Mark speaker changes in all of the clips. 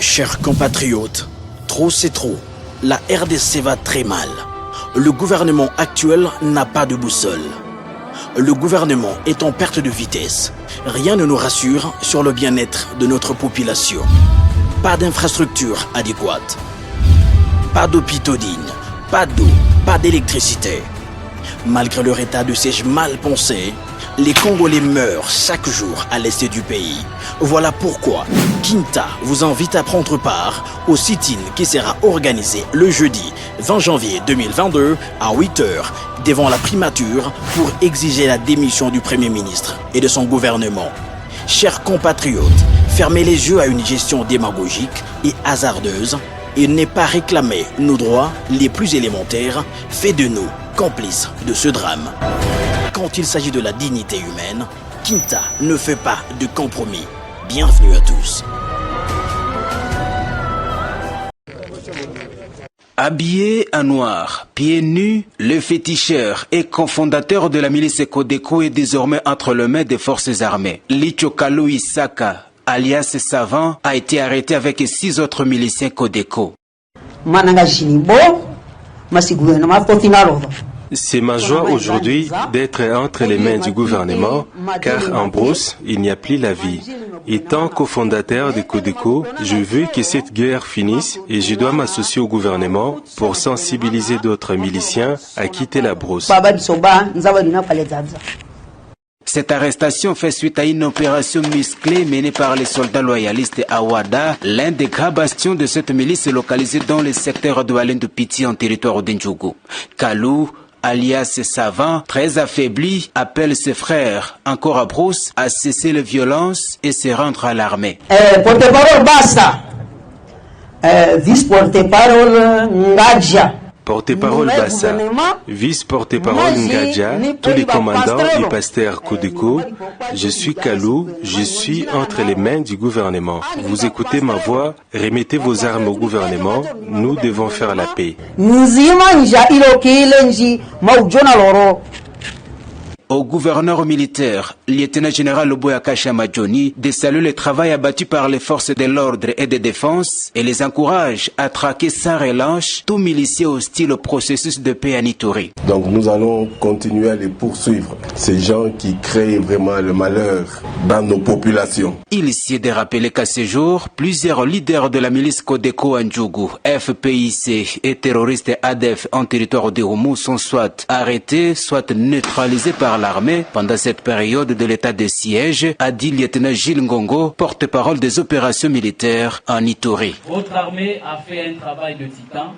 Speaker 1: Chers compatriotes, trop c'est trop. La RDC va très mal. Le gouvernement actuel n'a pas de boussole. Le gouvernement est en perte de vitesse. Rien ne nous rassure sur le bien-être de notre population. Pas d'infrastructures adéquates. Pas d'hôpitaux dignes. Pas d'eau. Pas d'électricité. Malgré leur état de siège mal pensé, les Congolais meurent chaque jour à l'est du pays. Voilà pourquoi Kinta vous invite à prendre part au sit-in qui sera organisé le jeudi 20 janvier 2022 à 8h devant la primature pour exiger la démission du Premier ministre et de son gouvernement. Chers compatriotes, fermez les yeux à une gestion démagogique et hasardeuse et n'est pas réclamer nos droits les plus élémentaires, fait de nous complices de ce drame. Quand il s'agit de la dignité humaine, Kinta ne fait pas de compromis. Bienvenue à tous.
Speaker 2: Habillé en noir, pieds nus, le féticheur et cofondateur de la milice Codeco est désormais entre les mains des forces armées. Lichokalo Isaka, alias Savant, a été arrêté avec 6 autres miliciens Codeco.
Speaker 3: C'est ma joie aujourd'hui d'être entre les mains du gouvernement, car en brousse, il n'y a plus la vie. Étant cofondateur de Codeco, je veux que cette guerre finisse et je dois m'associer au gouvernement pour sensibiliser d'autres miliciens à quitter la brousse.
Speaker 2: Cette arrestation fait suite à une opération musclée menée par les soldats loyalistes à Ouada, l'un des grands bastions de cette milice localisée dans le secteur de Walendu Piti en territoire d'Indjougou. Kalou, alias Savant, très affaibli, appelle ses frères, encore à brousse, à cesser les violences et se rendre à l'armée.
Speaker 4: Porte-parole Basta, vice-porte-parole Ngadja.
Speaker 3: Porte-parole Bassa, vice-porte-parole Ngadja, tous les commandants et pasteurs Codeco, je suis Kalou, je suis entre les mains du gouvernement. Vous écoutez ma voix, remettez vos armes au gouvernement, nous devons faire la paix.
Speaker 2: Au gouverneur militaire, lieutenant-général Loboya Kashamadjoni, de saluer le travail abattu par les forces de l'ordre et de défense et les encourage à traquer sans relâche tout milicier hostile au processus de paix à Ituri.
Speaker 5: Donc nous allons continuer à les poursuivre, ces gens qui créent vraiment le malheur dans nos populations.
Speaker 2: Il s'y est de rappeler qu'à ce jour, plusieurs leaders de la milice Codeco Ndjougou, FPIC et terroristes ADF en territoire de Houmou sont soit arrêtés, soit neutralisés par l'armée pendant cette période de l'état de siège, a dit lieutenant Gilles Ngongo, porte-parole des opérations militaires en Ituri.
Speaker 6: Votre armée a fait un travail de titan.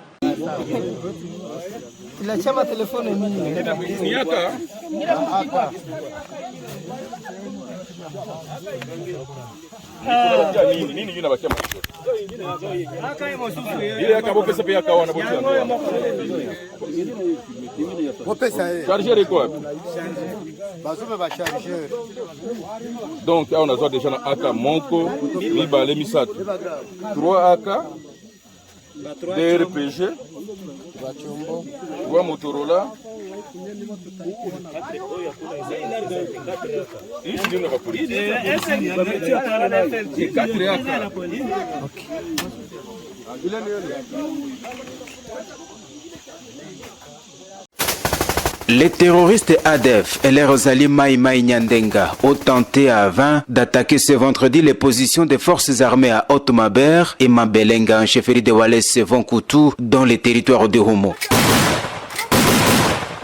Speaker 7: Donc on a déjà un AK Monko, Mibale Misat, 3 AK, 2 RPG, 3 Motorola, 4 AK.
Speaker 2: Les terroristes ADF et leurs alliés Mai Mai Nyandenga ont tenté à 20 d'attaquer ce vendredi les positions des forces armées à Otmaber et Mabelenga en chefferie de Wallace Vonkoutou dans les territoires de Homo.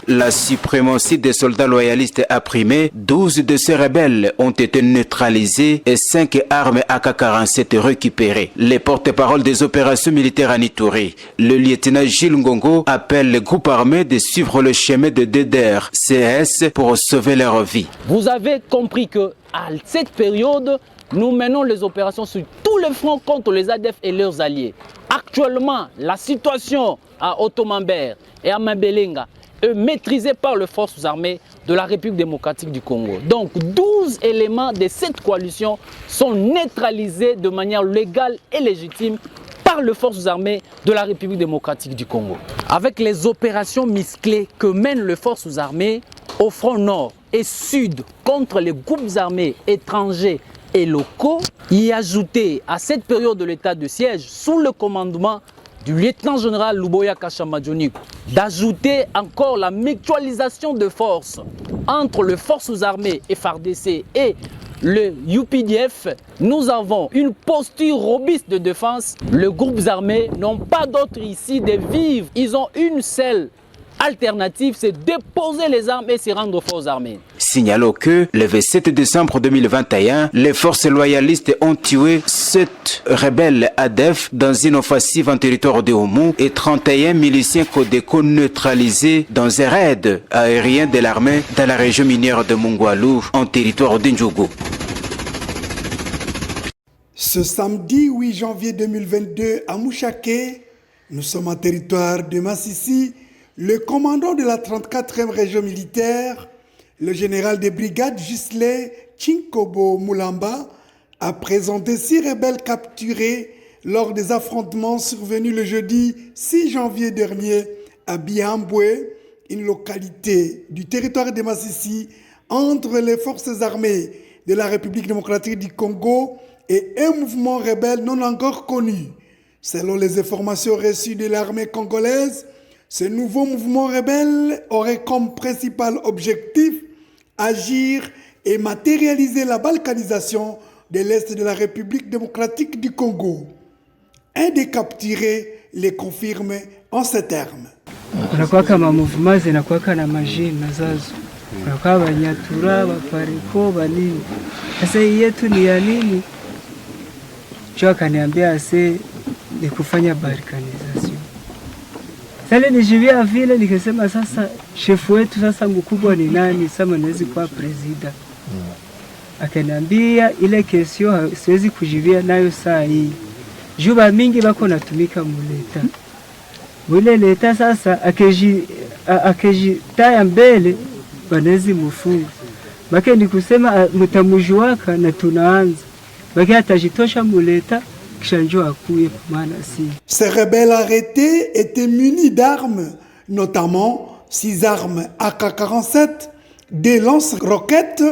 Speaker 2: La suprématie des soldats loyalistes a primé, 12 de ces rebelles ont été neutralisés et 5 armes AK-47 récupérées. Les porte-paroles des opérations militaires en Ituri, le lieutenant Gilles Ngongo appelle les groupes armés de suivre le chemin de DDR CS pour sauver leur vie.
Speaker 6: Vous avez compris que à cette période, nous menons les opérations sur tous les fronts contre les ADF et leurs alliés. Actuellement, la situation à Otomamber et à Mabelenga est maîtrisée par les forces armées de la République démocratique du Congo. Donc 12 éléments de cette coalition sont neutralisés de manière légale et légitime par les forces armées de la République démocratique du Congo. Avec les opérations musclées que mènent les forces armées au front nord et sud contre les groupes armés étrangers et locaux, y ajouter à cette période de l'état de siège, sous le commandement du lieutenant-général Luboya Kashamadjoni, d'ajouter encore la mutualisation de forces entre les forces armées FARDC et le UPDF, nous avons une posture robuste de défense. Les groupes armés n'ont pas d'autre ici de vivre. Ils ont une seule alternative, c'est déposer les armes et se rendre aux armées.
Speaker 2: Signalons que le 27 décembre 2021, les forces loyalistes ont tué 7 rebelles ADF dans une offensive en territoire de Oumou et 31 miliciens Codeco neutralisés dans un raid aérien de l'armée dans la région minière de Mungwalu en territoire d'Indjougou.
Speaker 8: Ce samedi 8 janvier 2022 à Mouchaké, nous sommes en territoire de Massissi. Le commandant de la 34e région militaire, le général de brigade Gisley Chinkobo Moulamba, a présenté 6 rebelles capturés lors des affrontements survenus le jeudi 6 janvier dernier à Biambwe, une localité du territoire de Massissi, entre les forces armées de la République démocratique du Congo et un mouvement rebelle non encore connu. Selon les informations reçues de l'armée congolaise, ce nouveau mouvement rebelle aurait comme principal objectif agir et matérialiser la balkanisation de l'Est de la République démocratique du Congo. Un des capturés les confirme en ces termes.
Speaker 9: Kunakuwaka mouvement zinakuwaka na majina zazo. Kunakuwa Banyatura, Bapareko, Banini. Sasa yetu ni ya nini? Chua kaniambia ase ni kufanya balkanisation. Sasa nijivia vile nikasema sasa shefu wetu sasa mkubwa ni nani? Sasa naweza kuwa president. Akaniambia ile kesio siwezi kujivia nayo saa hii. Juba mingi bako natumika muleta. Wile leta sasa akejitaya mbele wanezi mufunga. Bake ni kusema mutamujuaka na tunaanza. Bake atajitosha muleta.
Speaker 8: Ces rebelles arrêtés étaient munis d'armes, notamment 6 armes AK-47, des lance-roquettes,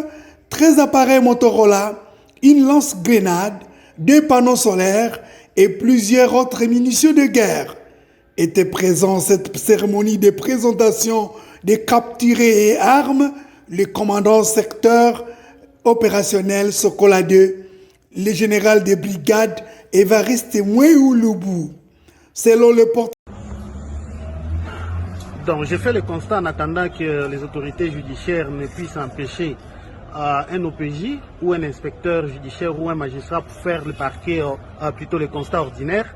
Speaker 8: 13 appareils Motorola, une lance-grenade, 2 panneaux solaires et plusieurs autres munitions de guerre. Étaient présents à cette cérémonie de présentation des capturés et armes le commandant secteur opérationnel Sokola 2, le général de brigade Évariste Mouéoulubou. Selon le porte.
Speaker 10: Donc j'ai fait le constat en attendant que les autorités judiciaires ne puissent empêcher un OPJ ou un inspecteur judiciaire ou un magistrat pour faire le parquet, plutôt le constat ordinaire.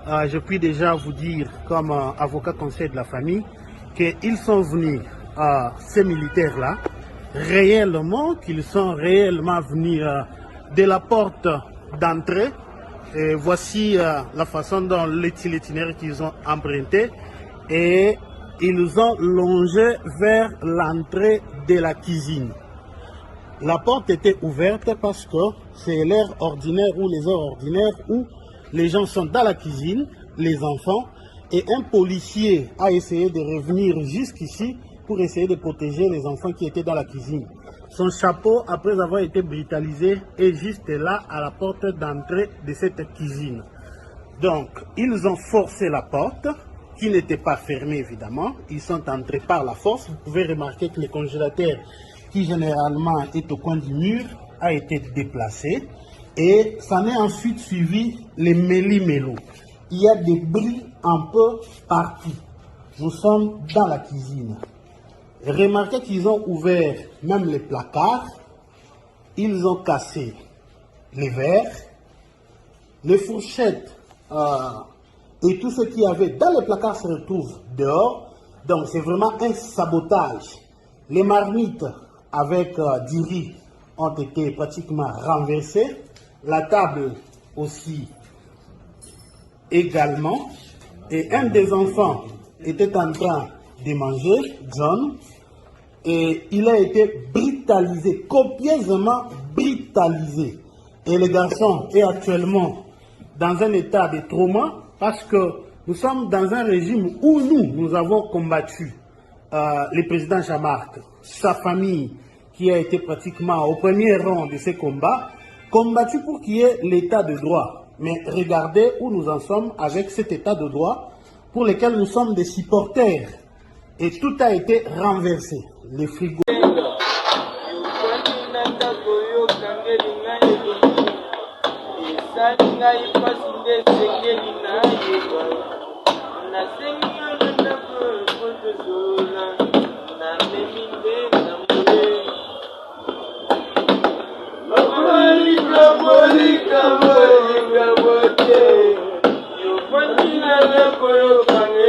Speaker 10: Je puis déjà vous dire comme avocat conseiller de la famille qu'ils sont venus, ces militaires-là, réellement, qu'ils sont réellement venus de la porte d'entrée. Et voici la façon dont l'itinéraire qu'ils ont emprunté et ils ont longé vers l'entrée de la cuisine. La porte était ouverte parce que c'est l'heure ordinaire ou les heures ordinaires où les gens sont dans la cuisine, les enfants, et un policier a essayé de revenir jusqu'ici pour essayer de protéger les enfants qui étaient dans la cuisine. Son chapeau, après avoir été brutalisé, est juste là à la porte d'entrée de cette cuisine. Donc, ils ont forcé la porte, qui n'était pas fermée évidemment. Ils sont entrés par la force. Vous pouvez remarquer que le congélateur, qui généralement est au coin du mur, a été déplacé. Et s'en est ensuite suivi les méli-mélo. Il y a des bruits un peu partout. Nous sommes dans la cuisine. Remarquez qu'ils ont ouvert même les placards, ils ont cassé les verres, les fourchettes et tout ce qu'il y avait dans les placards se retrouve dehors. Donc c'est vraiment un sabotage. Les marmites avec du riz ont été pratiquement renversées, la table aussi également, et un des enfants était en train de manger, John, et il a été brutalisé, copieusement brutalisé. Et le garçon est actuellement dans un état de trauma parce que nous sommes dans un régime où nous avons combattu le président Jean-Marc, sa famille qui a été pratiquement au premier rang de ces combats, combattu pour qu'il y ait l'état de droit. Mais regardez où nous en sommes avec cet état de droit pour lequel nous sommes des supporters. Et tout a été renversé. Les frigos.
Speaker 11: Yo